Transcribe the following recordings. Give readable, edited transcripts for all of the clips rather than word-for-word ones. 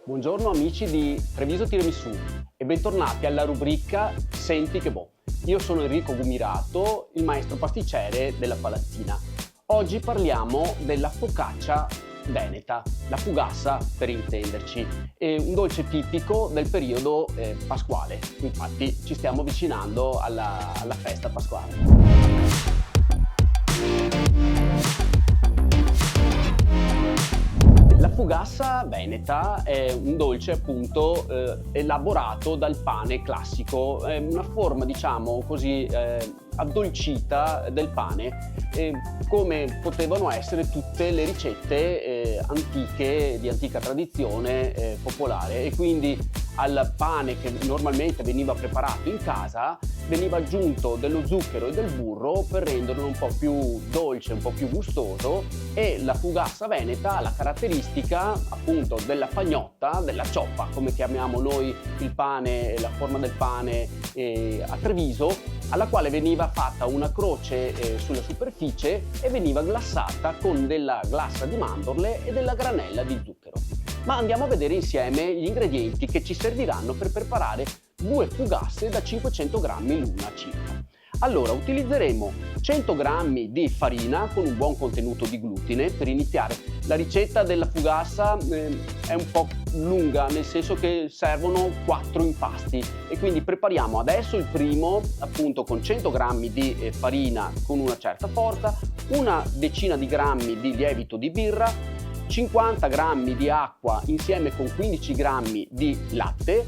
Buongiorno amici di Treviso Tiramisù e bentornati alla rubrica Senti che boh. Io sono Enrico Gumirato, il maestro pasticcere della Palazzina. Oggi parliamo della focaccia veneta, la fugassa per intenderci, è un dolce tipico del periodo pasquale, infatti ci stiamo avvicinando alla festa pasquale. La fugassa veneta è un dolce appunto elaborato dal pane classico, è una forma diciamo così addolcita del pane, come potevano essere tutte le ricette antiche, di antica tradizione popolare, e quindi al pane che normalmente veniva preparato in casa veniva aggiunto dello zucchero e del burro per renderlo un po' più dolce, un po' più gustoso, e la fugassa veneta ha la caratteristica appunto della pagnotta, della cioppa come chiamiamo noi il pane, la forma del pane a Treviso, alla quale veniva fatta una croce sulla superficie e veniva glassata con della glassa di mandorle e della granella di zucchero. Ma andiamo a vedere insieme gli ingredienti che ci serviranno per preparare due fugasse da 500 grammi l'una circa. Allora, utilizzeremo 100 grammi di farina con un buon contenuto di glutine. Per iniziare, la ricetta della fugassa è un po' lunga, nel senso che servono 4 impasti, e quindi prepariamo adesso il primo appunto con 100 grammi di farina con una certa forza, una decina di grammi di lievito di birra, 50 grammi di acqua insieme con 15 grammi di latte,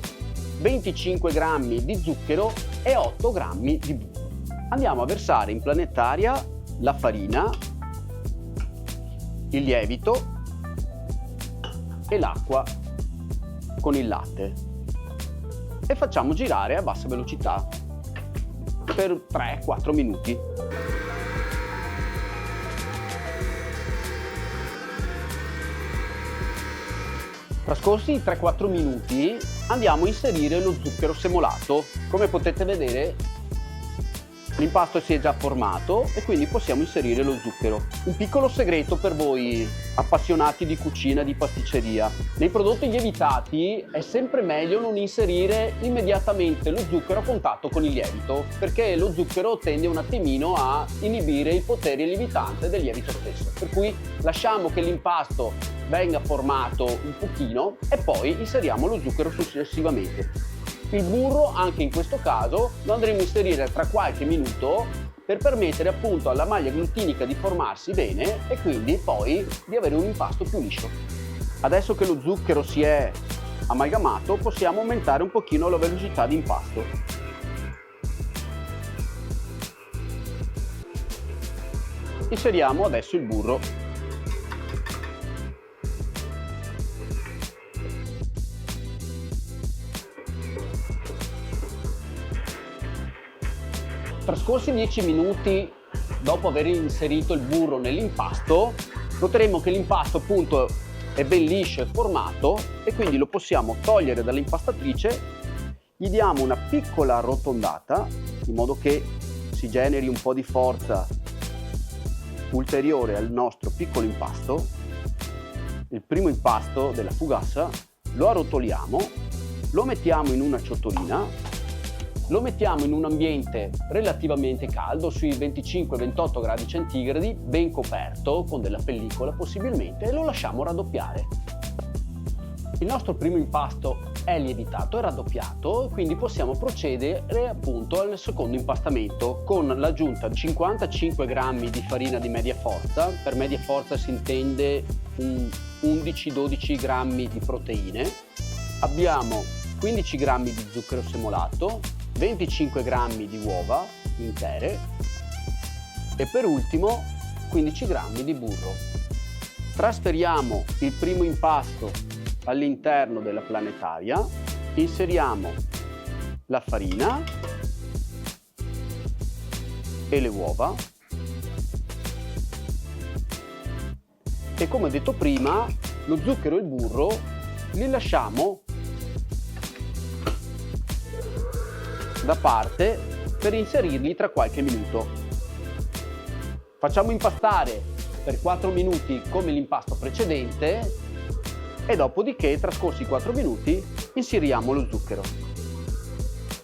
25 grammi di zucchero e 8 grammi di burro. Andiamo a versare in planetaria la farina, il lievito e l'acqua con il latte e facciamo girare a bassa velocità per 3-4 minuti. Trascorsi i 3-4 minuti andiamo a inserire lo zucchero semolato. Come potete vedere l'impasto si è già formato e quindi possiamo inserire lo zucchero. Un piccolo segreto per voi appassionati di cucina e di pasticceria: nei prodotti lievitati è sempre meglio non inserire immediatamente lo zucchero a contatto con il lievito, perché lo zucchero tende un attimino a inibire il potere lievitante del lievito stesso, per cui lasciamo che l'impasto venga formato un pochino e poi inseriamo lo zucchero successivamente. Il burro anche in questo caso lo andremo a inserire tra qualche minuto per permettere appunto alla maglia glutinica di formarsi bene e quindi poi di avere un impasto più liscio. Adesso che lo zucchero si è amalgamato possiamo aumentare un pochino la velocità di impasto. Inseriamo adesso il burro. Trascorsi 10 minuti dopo aver inserito il burro nell'impasto, noteremo che l'impasto appunto è ben liscio e formato e quindi lo possiamo togliere dall'impastatrice, gli diamo una piccola arrotondata in modo che si generi un po' di forza ulteriore al nostro piccolo impasto. Il primo impasto della fugassa lo arrotoliamo, lo mettiamo in una ciotolina, lo mettiamo in un ambiente relativamente caldo, sui 25-28 gradi centigradi, ben coperto con della pellicola possibilmente, e lo lasciamo raddoppiare. Il nostro primo impasto è lievitato e raddoppiato, quindi possiamo procedere appunto al secondo impastamento con l'aggiunta di 55 grammi di farina di media forza. Per media forza si intende 11-12 grammi di proteine. Abbiamo 15 grammi di zucchero semolato, 25 grammi di uova intere e per ultimo 15 grammi di burro. Trasferiamo il primo impasto all'interno della planetaria, inseriamo la farina e le uova e, come detto prima, lo zucchero e il burro li lasciamo da parte per inserirli tra qualche minuto. Facciamo impastare per 4 minuti come l'impasto precedente e dopodiché, trascorsi 4 minuti, inseriamo lo zucchero.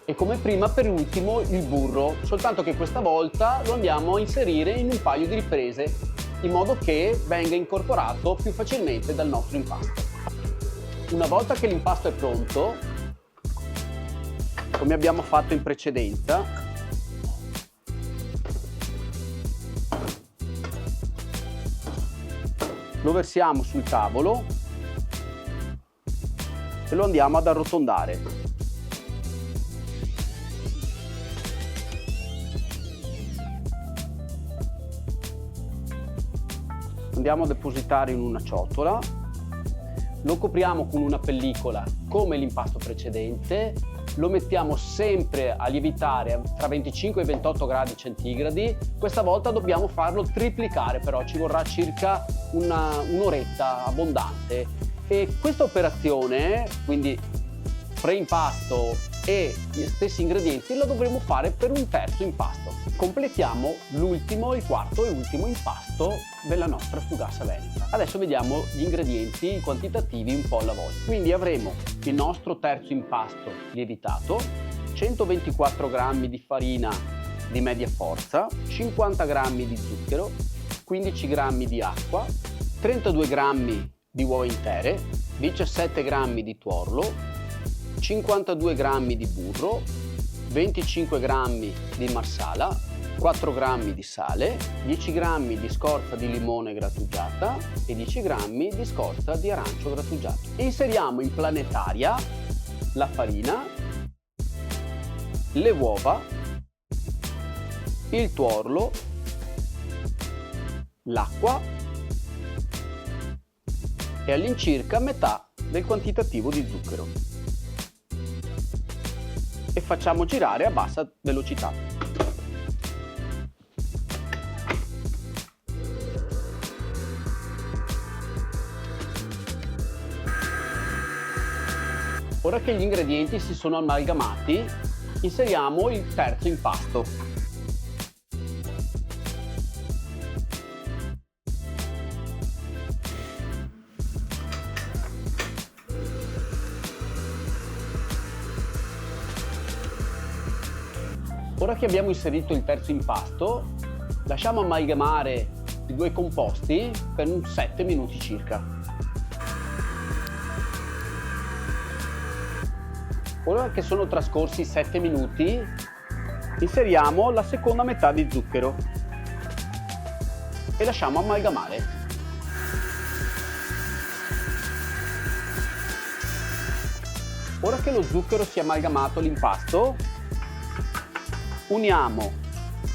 E come prima, per ultimo, il burro, soltanto che questa volta lo andiamo a inserire in un paio di riprese, in modo che venga incorporato più facilmente dal nostro impasto. Una volta che l'impasto è pronto, come abbiamo fatto in precedenza, lo versiamo sul tavolo e lo andiamo ad arrotondare. Andiamo a depositare in una ciotola, lo copriamo con una pellicola come l'impasto precedente, lo mettiamo sempre a lievitare tra 25 e 28 gradi centigradi. Questa volta dobbiamo farlo triplicare, però ci vorrà circa un'oretta abbondante. E questa operazione, quindi preimpasto e gli stessi ingredienti, la dovremo fare per un terzo impasto. Completiamo l'ultimo, il quarto e ultimo impasto della nostra fugassa veneta. Adesso vediamo gli ingredienti quantitativi un po' alla volta. Quindi avremo il nostro terzo impasto lievitato, 124 g di farina di media forza, 50 g di zucchero, 15 g di acqua, 32 g di uova intere, 17 g di tuorlo, 52 g di burro, 25 g di marsala, 4 g di sale, 10 g di scorza di limone grattugiata e 10 g di scorza di arancio grattugiato. Inseriamo in planetaria la farina, le uova, il tuorlo, l'acqua e all'incirca metà del quantitativo di zucchero. E facciamo girare a bassa velocità. Ora che gli ingredienti si sono amalgamati, inseriamo il terzo impasto. Ora che abbiamo inserito il terzo impasto, lasciamo amalgamare i due composti per 7 minuti circa. Ora che sono trascorsi 7 minuti, inseriamo la seconda metà di zucchero e lasciamo amalgamare. Ora che lo zucchero si è amalgamato all'impasto, uniamo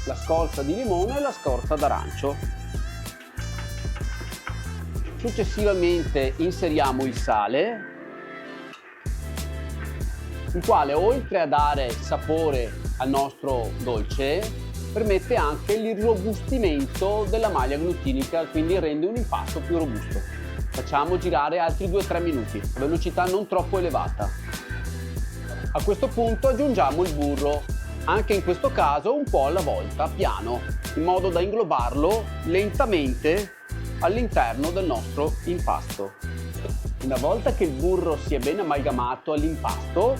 la scorza di limone e la scorza d'arancio. Successivamente inseriamo il sale, il quale, oltre a dare sapore al nostro dolce, permette anche l'irrobustimento della maglia glutinica, quindi rende un impasto più robusto. Facciamo girare altri 2-3 minuti, a velocità non troppo elevata. A questo punto aggiungiamo il burro, anche in questo caso un po' alla volta, piano, in modo da inglobarlo lentamente all'interno del nostro impasto. Una volta che il burro si è ben amalgamato all'impasto,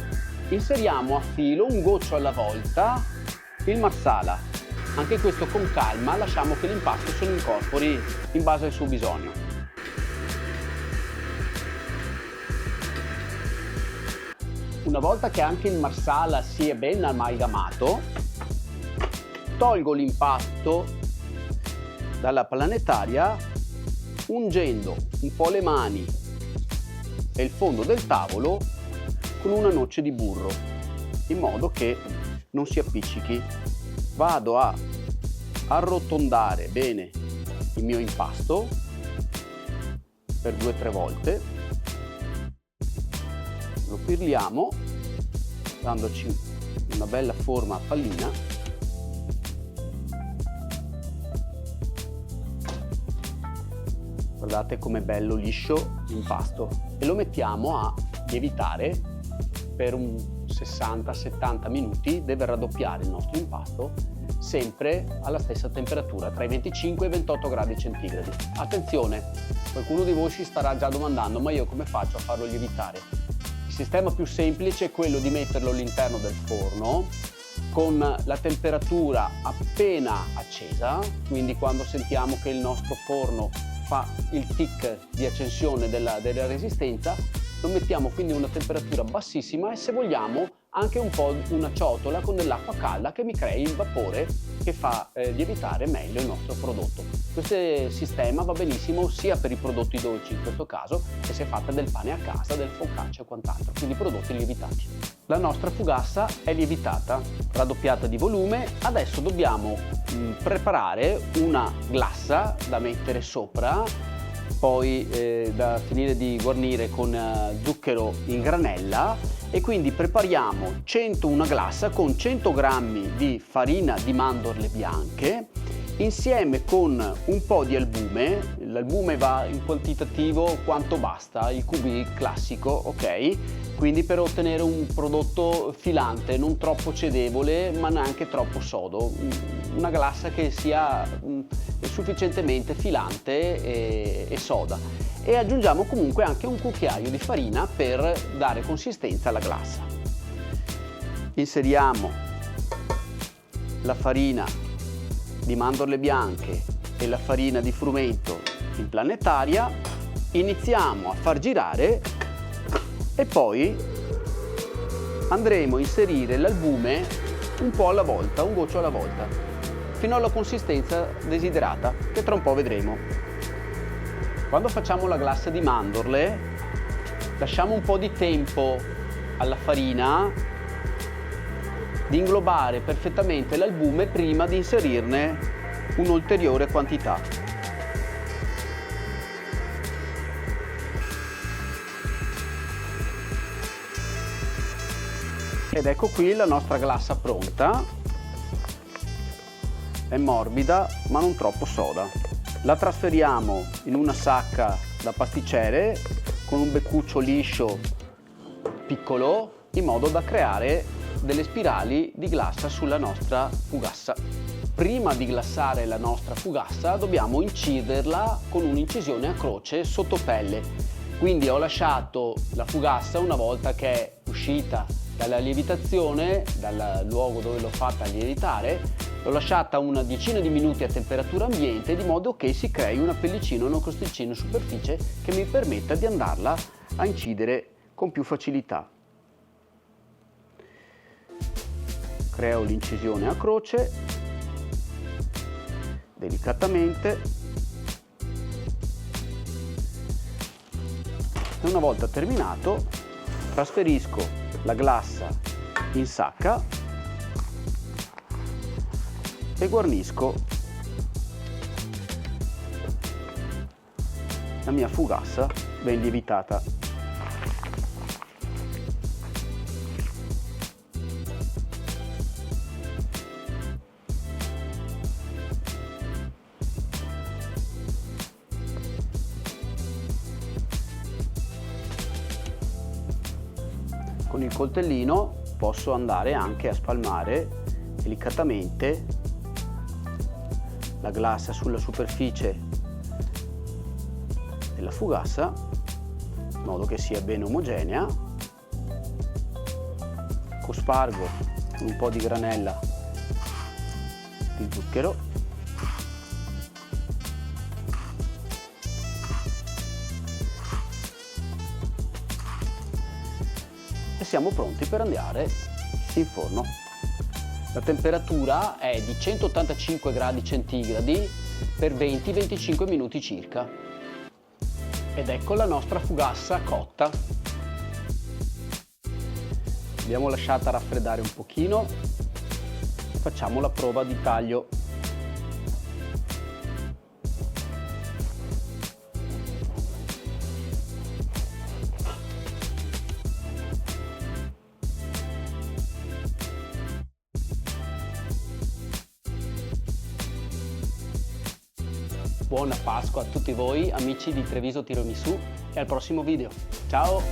inseriamo a filo, un goccio alla volta, il marsala. Anche questo con calma, lasciamo che l'impasto se lo incorpori in base al suo bisogno. Una volta che anche il marsala si è ben amalgamato, tolgo l'impasto dalla planetaria ungendo un po' le mani e il fondo del tavolo con una noce di burro, in modo che non si appiccichi. Vado a arrotondare bene il mio impasto per 2-3 volte, lo pirliamo dandoci una bella forma a pallina. Guardate com'è bello liscio l'impasto, e lo mettiamo a lievitare per un 60-70 minuti. Deve raddoppiare il nostro impasto sempre alla stessa temperatura, tra i 25 e i 28 gradi centigradi. Attenzione, qualcuno di voi si starà già domandando, ma io come faccio a farlo lievitare? Il sistema più semplice è quello di metterlo all'interno del forno con la temperatura appena accesa, quindi quando sentiamo che il nostro forno fa il tic di accensione della resistenza, lo mettiamo quindi a una temperatura bassissima e, se vogliamo, anche un po' una ciotola con dell'acqua calda che mi crei il vapore che fa lievitare meglio il nostro prodotto. Questo sistema va benissimo sia per i prodotti dolci, in questo caso, che se fate del pane a casa, del focaccia e quant'altro, quindi prodotti lievitati. La nostra fugassa è lievitata, raddoppiata di volume. Adesso dobbiamo preparare una glassa da mettere sopra, poi da finire di guarnire con zucchero in granella, e quindi prepariamo una glassa con 100 g di farina di mandorle bianche insieme con un po' di albume. L'albume va in quantitativo quanto basta, il cubi classico, ok? Quindi per ottenere un prodotto filante, non troppo cedevole ma neanche troppo sodo, una glassa che sia sufficientemente filante e soda. E aggiungiamo comunque anche un cucchiaio di farina per dare consistenza alla glassa. Inseriamo la farina di mandorle bianche e la farina di frumento in planetaria, iniziamo a far girare e poi andremo a inserire l'albume un po' alla volta, un goccio alla volta, fino alla consistenza desiderata, che tra un po' vedremo. Quando facciamo la glassa di mandorle, lasciamo un po' di tempo alla farina di inglobare perfettamente l'albume prima di inserirne un'ulteriore quantità. Ed ecco qui la nostra glassa pronta. È morbida ma non troppo soda. La trasferiamo in una sacca da pasticcere con un beccuccio liscio piccolo, in modo da creare delle spirali di glassa sulla nostra fugassa. Prima di glassare la nostra fugassa dobbiamo inciderla con un'incisione a croce sotto pelle. Quindi ho lasciato la fugassa, una volta che è uscita dalla lievitazione, dal luogo dove l'ho fatta lievitare, l'ho lasciata una decina di minuti a temperatura ambiente, di modo che si crei una pellicina, una crosticina in superficie che mi permetta di andarla a incidere con più facilità. Creo l'incisione a croce, delicatamente, e una volta terminato trasferisco la glassa in sacca e guarnisco la mia fugassa ben lievitata. Con il coltellino posso andare anche a spalmare delicatamente la glassa sulla superficie della fugassa, in modo che sia ben omogenea. Cospargo con un po' di granella di zucchero . E siamo pronti per andare in forno. La temperatura è di 185 gradi centigradi per 20-25 minuti circa. Ed ecco la nostra fugassa cotta. L'abbiamo lasciata raffreddare un pochino. Facciamo la prova di taglio. Buona Pasqua a tutti voi, amici di Treviso Tiramisù, e al prossimo video. Ciao!